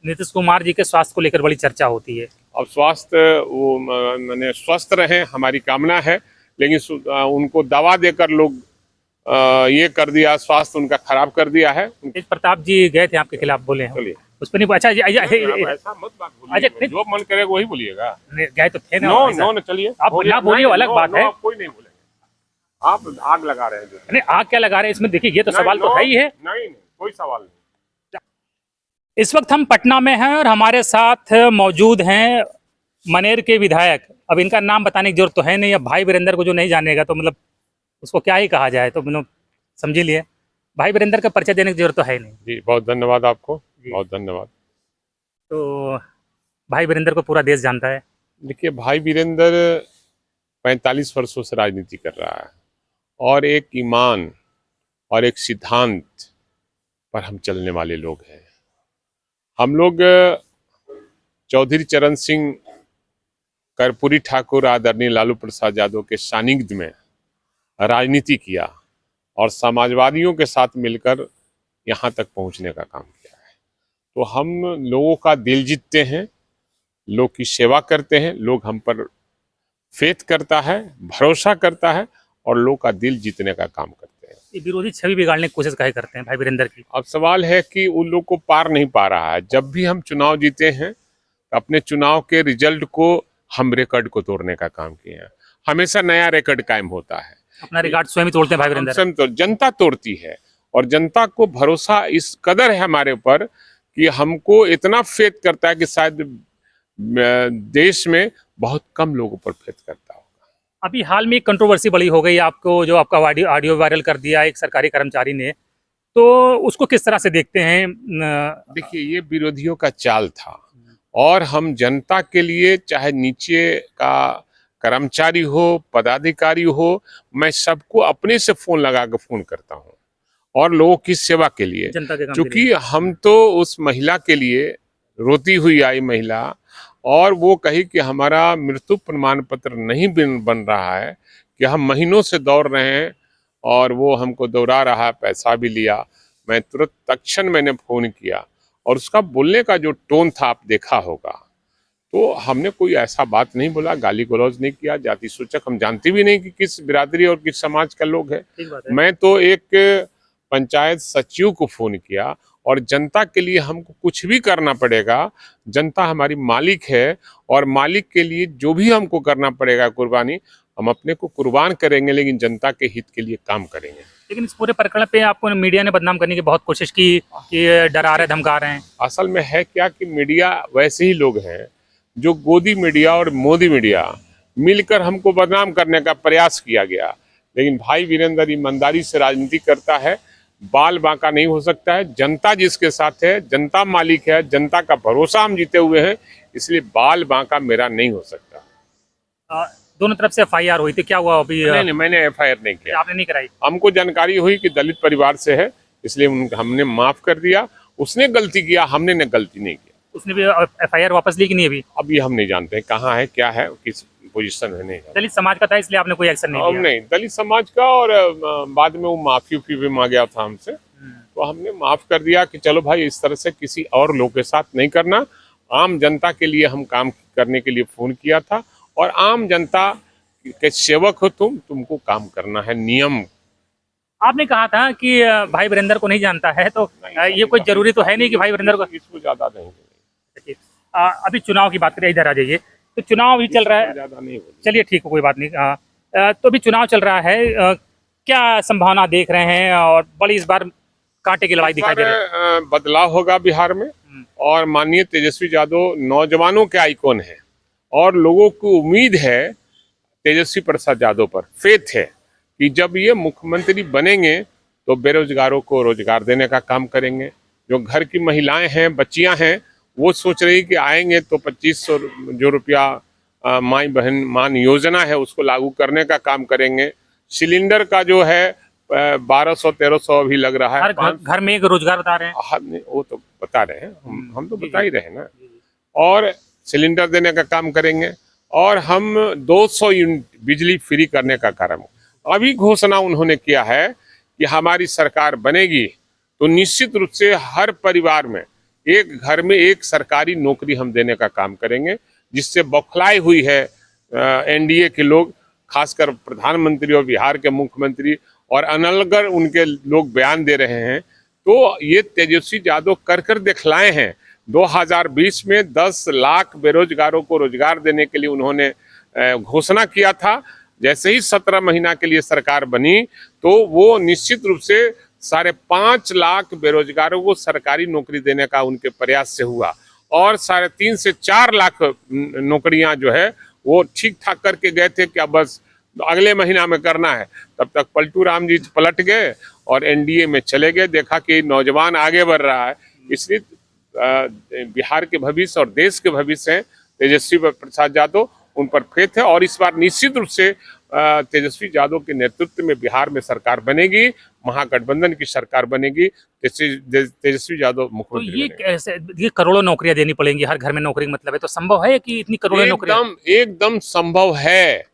नीतीश कुमार जी के स्वास्थ्य को लेकर बड़ी चर्चा होती है। अब स्वास्थ्य वो मैंने स्वस्थ रहे हमारी कामना है, लेकिन उनको दवा देकर लोग ये कर दिया, स्वास्थ्य उनका खराब कर दिया है। तेज प्रताप जी गए थे आपके खिलाफ, बोले हैं चलिए उस पर नहीं। अच्छा ऐसा मत बात अच्छा, बोलिए, जो मन करेगा वही बोलिएगा। गए तो थे ना। नो चलिए आप ना बोलिए, अलग बात है। कोई नहीं बोलेंगे, आप आग लगा रहे हैं। नहीं, आग क्या लगा रहे हैं इसमें? देखिए ये तो सवाल तो है ही है। नहीं कोई सवाल नहीं। इस वक्त हम पटना में हैं और हमारे साथ मौजूद हैं मनेर के विधायक। अब इनका नाम बताने की जरूरत तो है नहीं, अब भाई वीरेंद्र को जो नहीं जानेगा तो मतलब उसको क्या ही कहा जाए, तो मतलब समझ लिए भाई वीरेंद्र का परिचय देने की जरूरत तो है नहीं। जी बहुत धन्यवाद आपको, बहुत धन्यवाद। तो भाई वीरेंद्र को पूरा देश जानता है। देखिए भाई वीरेंद्र 45 वर्षों से राजनीति कर रहा है और एक ईमान और एक सिद्धांत पर हम चलने वाले लोग हैं। हम लोग चौधरी चरण सिंह, कर्पूरी ठाकुर, आदरणीय लालू प्रसाद यादव के सानिध्य में राजनीति किया और समाजवादियों के साथ मिलकर यहाँ तक पहुँचने का काम किया है। तो हम लोगों का दिल जीतते हैं, लोग की सेवा करते हैं, लोग हम पर फेथ करता है, भरोसा करता है और लोग का दिल जीतने का काम करते हैं। ये विरोधी छवि बिगाड़ने की कोशिश काहे करते हैं भाई वीरेंद्र की? अब सवाल है कि उन लोग को पार नहीं पा रहा है। जब भी हम चुनाव जीते हैं तो अपने चुनाव के रिजल्ट को हम रिकॉर्ड को तोड़ने का काम किए हैं। हमेशा नया रिकॉर्ड कायम होता है। अपना रिकॉर्ड स्वयं ही तोड़ते हैं भाई वीरेंद्र। स्वयं तो जनता तोड़ती है और जनता को भरोसा इस कदर है हमारे ऊपर कि हमको इतना फेथ करता है कि शायद देश में बहुत कम लोगों पर फेथ करता होगा। अभी हाल में एक कंट्रोवर्सी बड़ी हो गई, आपको जो आपका ऑडियो वायरल कर दिया एक सरकारी कर्मचारी ने, तो उसको किस तरह से देखते हैं? देखिए ये विरोधियों का चाल था और हम जनता के लिए, चाहे नीचे का कर्मचारी हो, पदाधिकारी हो, मैं सबको अपने से फोन लगा कर फोन करता हूं और लोगों की सेवा के लिए। जनता के काम क्योंकि हम तो उस महिला के लिए, रोती हुई आई महिला, और वो कही कि हमारा मृत्यु प्रमाण पत्र नहीं बन रहा है, कि हम महीनों से दौड़ रहे हैं और वो हमको दौड़ा रहा है, पैसा भी लिया। मैं तुरंत तत्क्षण मैंने फोन किया और उसका बोलने का जो टोन था आप देखा होगा। तो हमने कोई ऐसा बात नहीं बोला, गाली गलौज नहीं किया, जाति सूचक हम जानते भी नहीं कि किस बिरादरी और किस समाज का लोग है। मैं तो एक पंचायत सचिव को फोन किया और जनता के लिए हमको कुछ भी करना पड़ेगा, जनता हमारी मालिक है और मालिक के लिए जो भी हमको करना पड़ेगा कुर्बानी, हम अपने को कुर्बान करेंगे, लेकिन जनता के हित के लिए काम करेंगे। लेकिन इस पूरे प्रकरण पे आपको मीडिया ने बदनाम करने की बहुत कोशिश की कि डरा रहे, धमका रहे हैं। असल में है क्या कि मीडिया वैसे ही लोग हैं जो गोदी मीडिया और मोदी मीडिया मिलकर हमको बदनाम करने का प्रयास किया गया। लेकिन भाई वीरेंद्र ईमानदारी से राजनीति करता है, बाल बांका नहीं हो सकता है। जनता जिसके साथ है, जनता मालिक है, जनता का भरोसा हम जीते हुए हैं, इसलिए बाल बांका मेरा नहीं हो सकता। दोनों तरफ से FIR हुई थी, क्या हुआ अभी? नहीं, मैंने FIR नहीं किया। आपने नहीं कराई? हमको जानकारी हुई कि दलित परिवार से है, इसलिए हमने माफ कर दिया। उसने गलती किया, हमने ने गलती नहीं किया। उसने भी FIR वापस ली कि नहीं अभी? अभी हम नहीं जानते कहाँ है, क्या है, किस पोजीशन है, नहीं। दलित समाज का था इसलिए आपने कोई एक्शन नहीं लिया? नहीं, दलित समाज का, और बाद में वो माफी भी मांगा था हमसे, तो हमने माफ कर दिया कि चलो भाई इस तरह से किसी और लोग के साथ नहीं करना। आम जनता के लिए हम काम करने के लिए फोन किया था और आम जनता के सेवक हो तुमको काम करना है, नियम। आपने कहा था कि भाई वीरेंद्र को नहीं जानता है, तो ये कोई जरूरी तो है नहीं कि भाई वीरेंद्र को इसको ज्यादा नहीं। अभी चुनाव की बात करें, इधर आ जाइए। तो चुनाव भी चल रहा है, ज्यादा नहीं, चलिए ठीक है, कोई बात नहीं। तो अभी चुनाव चल रहा है, क्या संभावना देख रहे हैं? और बड़ी इस बार कांटे की लड़ाई दिखाई दे रही है। बदलाव होगा बिहार में और माननीय तेजस्वी यादव नौजवानों के आइकॉन है और लोगों को उम्मीद है तेजस्वी प्रसाद यादव पर, फेथ है कि जब ये मुख्यमंत्री बनेंगे तो बेरोजगारों को रोजगार देने का काम करेंगे। जो घर की महिलाएं हैं, बच्चियां हैं, वो सोच रही कि आएंगे तो 2500 जो रुपया माई बहन मान योजना है उसको लागू करने का काम करेंगे। सिलेंडर का जो है 1200-1300 अभी लग रहा है। घर में एक रोजगार बता रहे हैं। वो तो बता रहे हैं, हम तो बता ही रहे हैं ना। और सिलेंडर देने का काम करेंगे और हम 200 यूनिट बिजली फ्री करने का कार्य अभी घोषणा उन्होंने किया है कि हमारी सरकार बनेगी तो निश्चित रूप से हर परिवार में एक घर में एक सरकारी नौकरी हम देने का काम करेंगे, जिससे बौखलाए हुई है एनडीए के लोग, खासकर प्रधानमंत्री और बिहार के मुख्यमंत्री और अनलगर उनके लोग बयान दे रहे हैं। तो ये तेजस्वी यादव कर कर दिखलाए हैं। 2020 में 10 लाख बेरोजगारों को रोजगार देने के लिए उन्होंने घोषणा किया था। जैसे ही 17 महीना के लिए सरकार बनी तो वो निश्चित रूप से 5.5 लाख बेरोजगारों को सरकारी नौकरी देने का उनके प्रयास से हुआ, और 3.5 से 4 लाख नौकरियां जो है वो ठीक ठाक करके गए थे कि अब बस अगले महीना में करना है। तब तक पलटू राम जी पलट गए और एनडीए में चले गए। देखा कि नौजवान आगे बढ़ रहा है, इसलिए बिहार के भविष्य और देश के भविष्य हैं तेजस्वी प्रसाद यादव, उन पर फेथ है। और इस बार निश्चित रूप से तेजस्वी यादव के नेतृत्व में बिहार में सरकार बनेगी, महागठबंधन की सरकार बनेगी, तेजस्वी यादव मुख्यमंत्री तो ये करोड़ों नौकरियां देनी पड़ेंगी, हर घर में नौकरी मतलब है, तो संभव है कि इतनी करोड़ों नौकरियां? एकदम संभव है।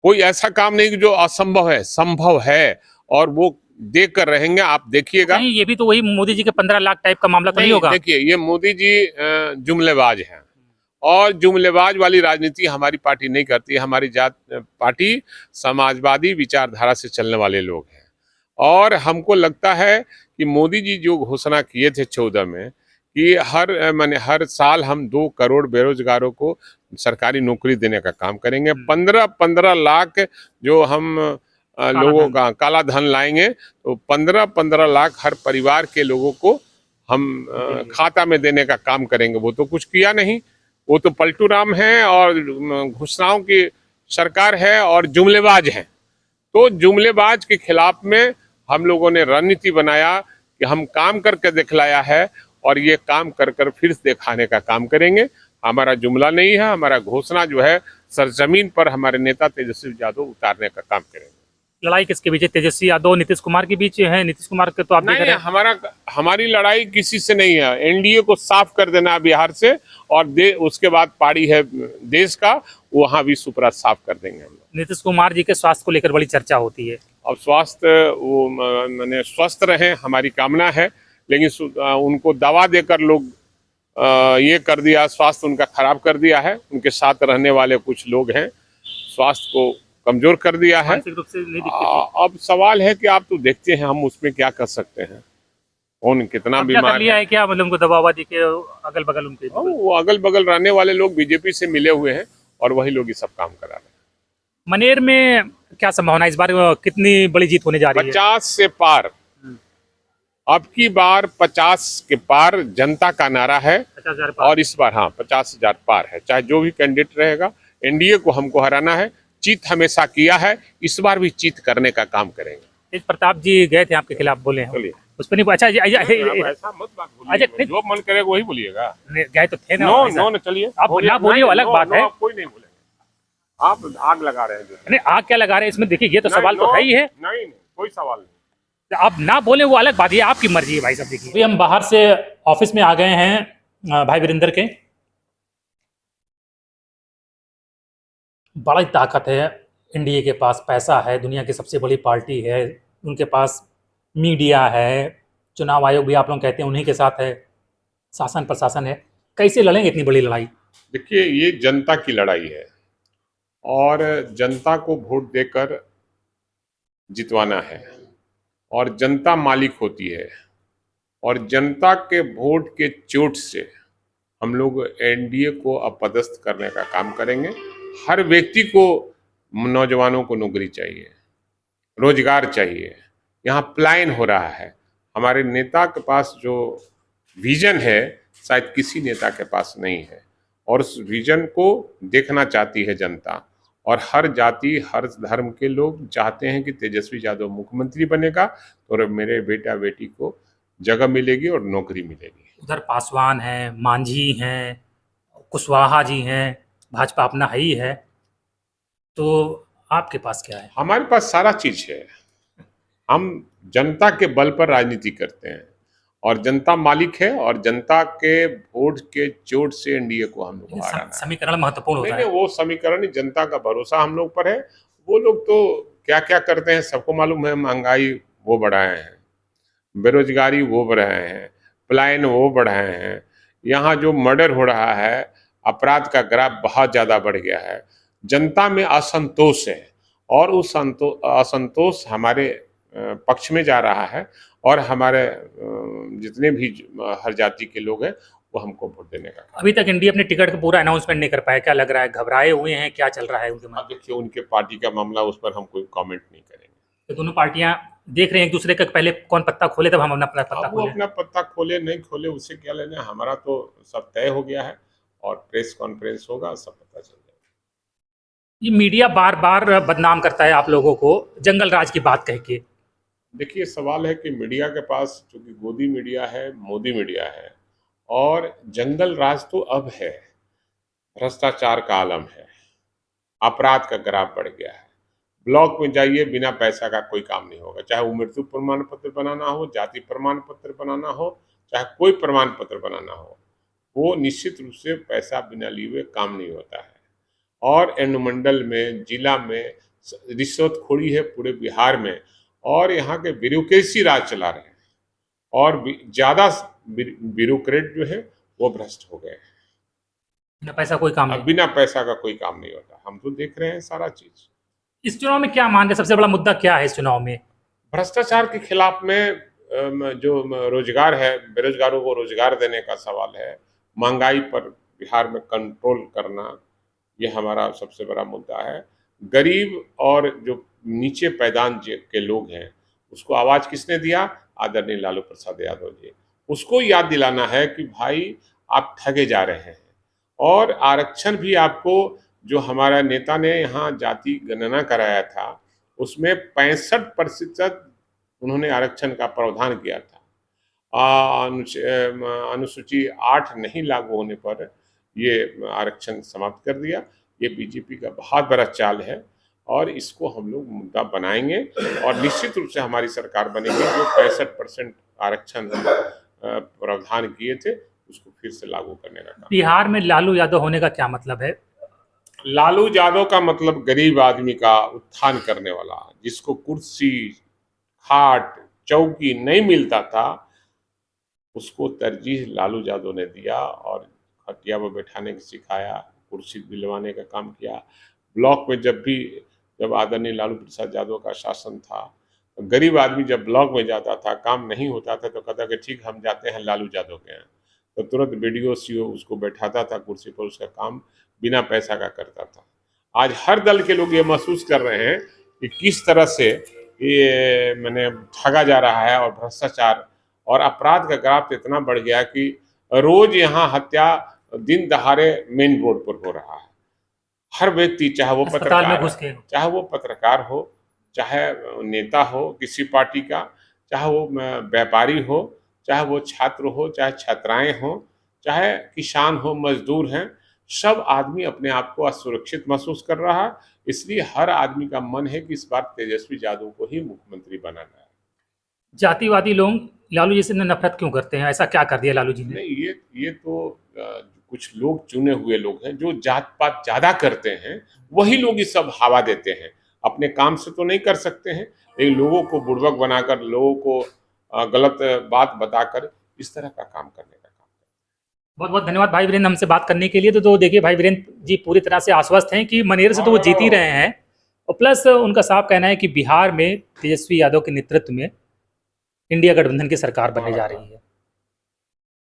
कोई ऐसा काम नहीं जो असंभव है, संभव है, और वो देकर रहेंगे। आप देखिएगा। नहीं, ये भी तो वही मोदी जी के 15 लाख टाइप का मामला तो नहीं होगा? देखिए, ये मोदी जी जुमलेबाज हैं, और जुमलेबाज वाली राजनीति हमारी पार्टी नहीं करती। हमारी पार्टी समाजवादी विचारधारा से चलने वाले लोग हैं, और हमको लगता है कि मोदी जी जो घोषणा किए थे 14 में कि हर साल हम 2 करोड़ बेरोजगारों को सरकारी नौकरी देने का काम करेंगे, 15 लाख जो हम लोगों का काला धन लाएंगे, तो 15 लाख हर परिवार के लोगों को हम खाता में देने का काम करेंगे। वो तो कुछ किया नहीं, वो तो पलटू राम है और घोषणाओं की सरकार है और जुमलेबाज है। तो जुमलेबाज के खिलाफ में हम लोगों ने रणनीति बनाया कि हम काम करके दिखलाया है, और ये काम कर कर फिर दिखाने का काम करेंगे। हमारा जुमला नहीं है, हमारा घोषणा जो है सरजमीन पर हमारे नेता तेजस्वी यादव उतारने का काम करेंगे। लड़ाई किसके बीच है? तेजस्वी यादव नीतीश कुमार के बीच है? नीतीश कुमार के तो आप देख रहे हैं। हमारी लड़ाई किसी से नहीं है। एनडीए को साफ कर देना है बिहार से, और उसके बाद पार्टी है देश का, वहां भी सुपरा साफ कर देंगे हम लोग। नीतीश कुमार जी के स्वास्थ्य को लेकर बड़ी चर्चा होती है। अब स्वास्थ्य वो मैंने स्वस्थ रहे हमारी कामना है, लेकिन उनको दवा देकर लोग ये कर दिया, स्वास्थ्य उनका खराब कर दिया है। उनके साथ रहने वाले कुछ लोग हैं, स्वास्थ्य को कमजोर कर दिया है। अब सवाल है कि आप तो देखते हैं, हम उसमें क्या कर सकते हैं, कौन कितना बीमार लिया है क्या, मतलब उनको दवा दी के अगल बगल उनके वो अगल बगल रहने वाले लोग बीजेपी से मिले हुए हैं, और वही लोग ये सब काम करा रहे हैं। मनेर में क्या संभावना इस बार, कितनी बड़ी जीत होने जा रही है? 50 से पार। अब की बार 50 के पार जनता का नारा है, 50,000 और इस बार 50,000 पार है। चाहे जो भी कैंडिडेट रहेगा, एनडीए को हमको हराना है। जीत हमेशा किया है, इस बार भी जीत करने का काम करेंगे। तेज प्रताप जी गए थे आपके खिलाफ, बोले हैं उस पर नहीं? अच्छा ऐसा मत बात बोलिए, जो मन करेगा वही बोलिएगा। गए तो थे ना? नो चलिए, आप ना बोलिए, अलग बात है। कोई नहीं बोलेगा, आप आग लगा रहे हैं। नहीं, आग क्या लगा रहे हैं इसमें? देखिए, ये तो सवाल तो है ही है। नहीं, कोई सवाल नहीं। आप ना बोले वो अलग बात है, आपकी मर्जी है भाई साहब। देखिए, हम बाहर से ऑफिस में आ गए हैं भाई वीरेंद्र के। बड़ी ताकत है एनडीए के पास, पैसा है, दुनिया की सबसे बड़ी पार्टी है, उनके पास मीडिया है, चुनाव आयोग भी आप लोग कहते हैं उन्हीं के साथ है, शासन प्रशासन है। कैसे लड़ेंगे इतनी बड़ी लड़ाई? देखिए, ये जनता की लड़ाई है, और जनता को वोट देकर जितवाना है, और जनता मालिक होती है, और जनता के वोट के चोट से हम लोग एनडीए को अपदस्थ करने का काम करेंगे। हर व्यक्ति को, नौजवानों को नौकरी चाहिए, रोजगार चाहिए। यहाँ पलायन हो रहा है। हमारे नेता के पास जो विजन है, शायद किसी नेता के पास नहीं है, और उस विजन को देखना चाहती है जनता। और हर जाति, हर धर्म के लोग चाहते हैं कि तेजस्वी यादव मुख्यमंत्री बनेगा, तो मेरे बेटा बेटी को जगह मिलेगी और नौकरी मिलेगी। उधर पासवान हैं, मांझी हैं, कुशवाहा जी हैं, भाजपा अपना है ही है, तो आपके पास क्या है? हमारे पास सारा चीज है। हम जनता के बल पर राजनीति करते हैं, और जनता मालिक है, और जनता के वोट के चोट से एनडीए को हम लोग हराना है। समीकरण महत्वपूर्ण होता है। वो समीकरण, जनता का भरोसा हम लोग पर है। वो लोग तो क्या क्या करते हैं सबको मालूम है। महंगाई वो बढ़ाए हैं, बेरोजगारी वो बढ़ाए हैं, पलायन वो बढ़ाए हैं, यहाँ जो मर्डर हो रहा है, अपराध का ग्राफ बहुत ज़्यादा बढ़ गया है, जनता में असंतोष है और उस असंतोष हमारे पक्ष में जा रहा है और हमारे जितने भी हर जाति के लोग हैं वो हमको वोट देने का। अभी तक इंडिया अपने टिकट का पूरा अनाउंसमेंट नहीं कर पाया, क्या लग रहा है, घबराए हुए हैं, क्या चल रहा है उनके मन अब देखिए उनके पार्टी का मामला, उस पर हम कोई कमेंट नहीं करेंगे। तो दोनों पार्टियां देख रहे हैं एक दूसरे का, पहले कौन पत्ता खोले तब हम अपना पत्ता अब वो खोले। अपना पत्ता खोले नहीं खोले उससे क्या लेना, हमारा तो सब तय हो गया है और प्रेस कॉन्फ्रेंस होगा, सब पता चल जाएगा। ये मीडिया बार बार बदनाम करता है आप लोगों को, जंगल राज की बात कह के। देखिए सवाल है कि मीडिया के पास चूंकि गोदी मीडिया है, मोदी मीडिया है और जंगल राज तो अब है, भ्रष्टाचार का आलम है, अपराध का ग्राफ बढ़ गया है। ब्लॉक में जाइए, बिना पैसा का कोई काम नहीं होगा, चाहे वो मृत्यु प्रमाण पत्र बनाना हो, जाति प्रमाण पत्र बनाना हो, चाहे कोई प्रमाण पत्र बनाना हो, वो निश्चित रूप से पैसा बिना लिए हुए काम नहीं होता है। और अनुमंडल में, जिला में रिश्वतखोरी है पूरे बिहार में और यहाँ के ब्यूरोक्रेसी राज चला रहे हैं और ज़्यादा ब्यूरोक्रेट जो है वो भ्रष्ट हो गए हैं। बिना पैसा कोई काम अब नहीं। बिना पैसा का कोई काम नहीं होता, हम तो देख रहे हैं सारा चीज। इस चुनाव में क्या मान रहे, सबसे बड़ा मुद्दा क्या है इस चुनाव में? भ्रष्टाचार के खिलाफ में जो रोजगार है, बेरोजगारों को रोजगार देने का सवाल है, महंगाई पर बिहार में कंट्रोल करना, ये हमारा सबसे बड़ा मुद्दा है। गरीब और जो नीचे पैदान के लोग हैं उसको आवाज किसने दिया? आदरणीय लालू प्रसाद यादव जी। उसको याद दिलाना है कि भाई आप ठगे जा रहे हैं और आरक्षण भी आपको, जो हमारा नेता ने यहाँ जाति गणना कराया था उसमें 65% उन्होंने आरक्षण का प्रावधान किया था। अनुसूची 8 नहीं लागू होने पर ये आरक्षण समाप्त कर दिया। ये बीजेपी का बहुत बड़ा चाल है और इसको हम लोग मुद्दा बनाएंगे और निश्चित रूप से हमारी सरकार बनेगी जो 65% आरक्षण प्रावधान किए थे उसको फिर से लागू करने का काम। बिहार में लालू यादव होने का क्या मतलब है? लालू यादव का मतलब गरीब आदमी का उत्थान करने वाला, जिसको कुर्सी, खाट, चौकी नहीं मिलता था उसको तरजीह लालू यादव ने दिया और खटिया पर बैठाने की सिखाया, कुर्सी दिलवाने का काम किया। ब्लॉक में जब आदरणीय लालू प्रसाद यादव का शासन था, गरीब आदमी जब ब्लॉक में जाता था, काम नहीं होता था तो कहता कि ठीक हम जाते हैं लालू यादव के यहाँ, तो तुरंत BDO CO उसको बैठाता था कुर्सी पर, उसका काम बिना पैसा का करता था। आज हर दल के लोग ये महसूस कर रहे हैं कि किस तरह से ये मैंने ठगा जा रहा है और भ्रष्टाचार और अपराध का ग्राफ इतना बढ़ गया कि रोज यहाँ हत्या दिन दहाड़े मेन रोड पर हो रहा है। हर व्यक्ति, चाहे वो अस्पताल में पत्रकार घुस के। चाहे वो पत्रकार हो, चाहे नेता हो किसी पार्टी का, चाहे वो व्यापारी हो, चाहे वो छात्र हो, चाहे छात्राएं हो, चाहे किसान हो, मजदूर हैं, सब आदमी अपने आप को असुरक्षित महसूस कर रहा है। इसलिए हर आदमी का मन है कि इस बार तेजस्वी यादव को ही मुख्यमंत्री बनाना है। जातिवादी लोग लालू जी से नफरत क्यों करते हैं? ऐसा क्या कर दिया लालू जी ने? नहीं, ये तो कुछ लोग, चुने हुए लोग हैं जो जात पात ज्यादा करते हैं, वही लोग ये सब हवा देते हैं। अपने काम से तो नहीं कर सकते हैं, लेकिन लोगों को बुड़बक बनाकर, लोगों को गलत बात बताकर इस तरह का काम करने का काम। बहुत बहुत धन्यवाद भाई वीरेंद्र हमसे बात करने के लिए। तो देखिए भाई वीरेंद्र जी पूरी तरह से आश्वस्त हैं कि मनेर से तो वो जीत ही रहे हैं और प्लस उनका साफ कहना है कि बिहार में तेजस्वी यादव के नेतृत्व में इंडिया गठबंधन की सरकार बनने जा रही है।